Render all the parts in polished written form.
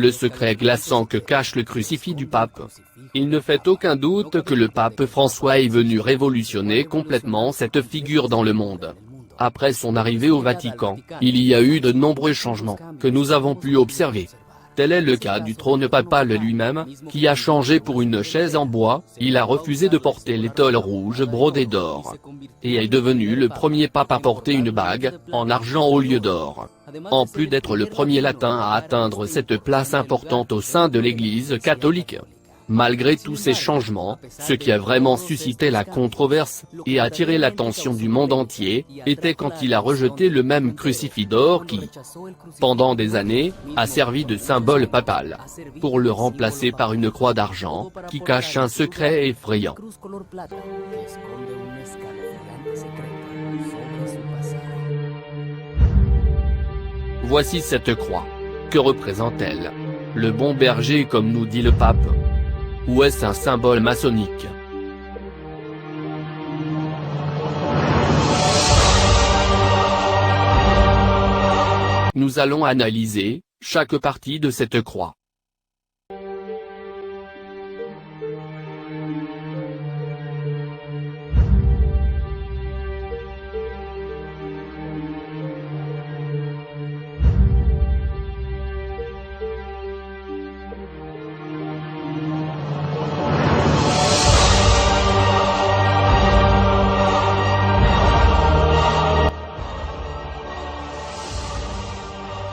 le secret glaçant que cache le crucifix du pape. Il ne fait aucun doute que le pape François est venu révolutionner complètement cette figure dans le monde. Après son arrivée au Vatican, il y a eu de nombreux changements, que nous avons pu observer. Tel est le cas du trône papal lui-même, qui a changé pour une chaise en bois. Il a refusé de porter l'étole rouge brodée d'or. Et est devenu le premier pape à porter une bague, en argent au lieu d'or. En plus d'être le premier latin à atteindre cette place importante au sein de l'Église catholique. Malgré tous ces changements, ce qui a vraiment suscité la controverse, et attiré l'attention du monde entier, était quand il a rejeté le même crucifix d'or qui, pendant des années, a servi de symbole papal, pour le remplacer par une croix d'argent, qui cache un secret effrayant. Voici cette croix. Que représente-t-elle? Le bon berger comme nous dit le pape? Ou est-ce un symbole maçonnique? Nous allons analyser chaque partie de cette croix.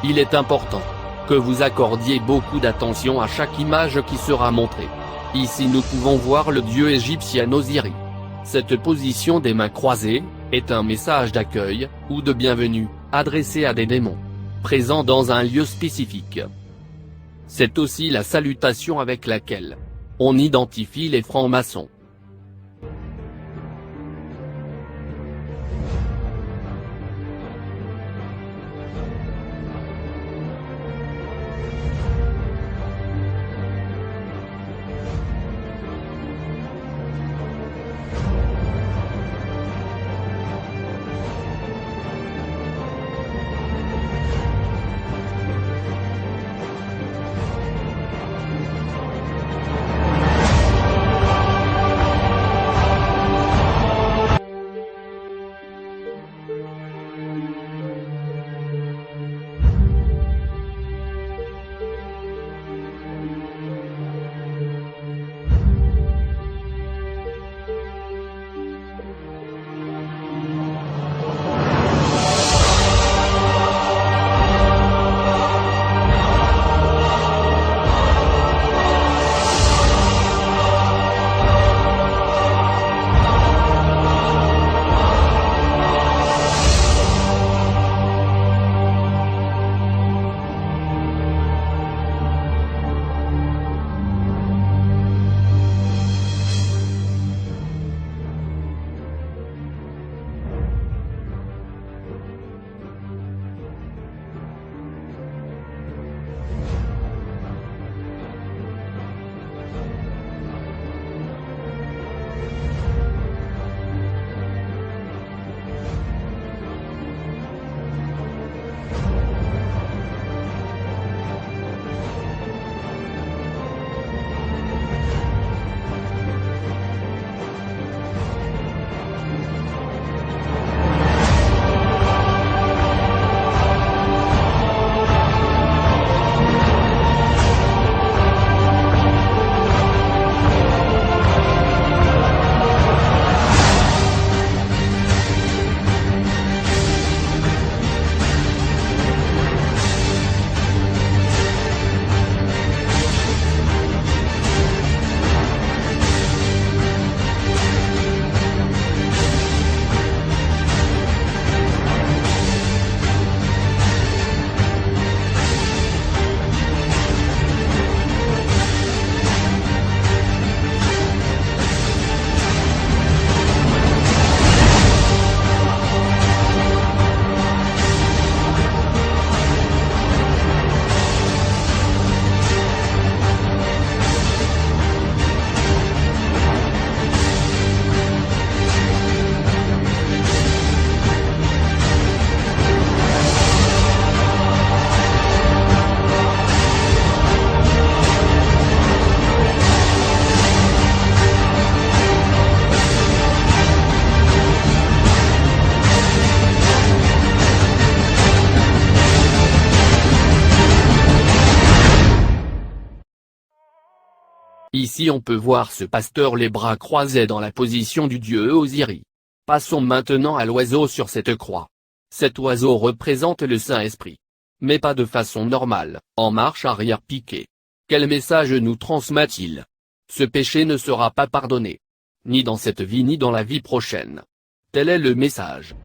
Il est important que vous accordiez beaucoup d'attention à chaque image qui sera montrée. Ici nous pouvons voir le dieu égyptien Osiris. Cette position des mains croisées est un message d'accueil, ou de bienvenue, adressé à des démons, présents dans un lieu spécifique. C'est aussi la salutation avec laquelle on identifie les francs-maçons. Ici on peut voir ce pasteur les bras croisés dans la position du dieu Osiris. Passons maintenant à l'oiseau sur cette croix. Cet oiseau représente le Saint-Esprit. Mais pas de façon normale, en marche arrière piquée. Quel message nous transmet-il? Ce péché ne sera pas pardonné. Ni dans cette vie ni dans la vie prochaine. Tel est le message.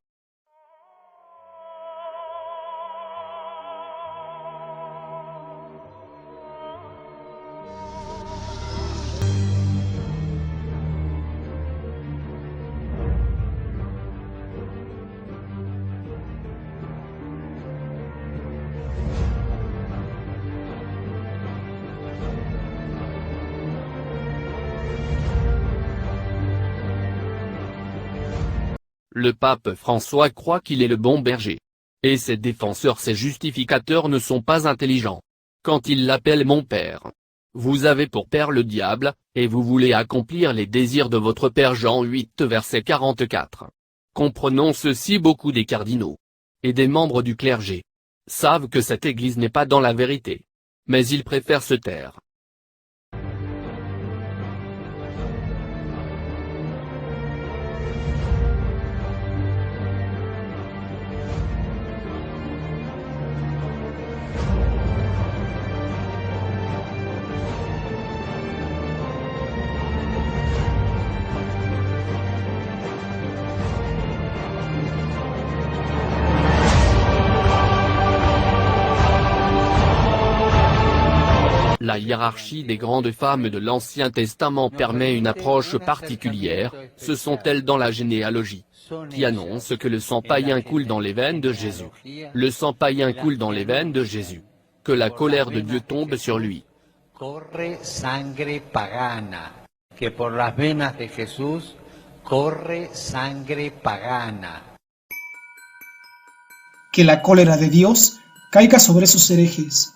Le pape François croit qu'il est le bon berger. Et ses défenseurs, ses justificateurs ne sont pas intelligents. Quand il l'appelle mon père. Vous avez pour père le diable, et vous voulez accomplir les désirs de votre père. Jean 8 verset 44. Comprenons ceci: beaucoup des cardinaux et des membres du clergé savent que cette Église n'est pas dans la vérité. Mais ils préfèrent se taire. La hiérarchie des grandes femmes de l'Ancien Testament permet une approche particulière. Ce sont elles dans la généalogie qui annoncent que le sang païen coule dans les veines de Jésus. Le sang païen coule dans les veines de Jésus. Que la colère de Dieu tombe sur lui. Corre sangre pagana, que por las venas de Jesús corre sangre pagana. Que la cólera de Dios caiga sobre esos herejes.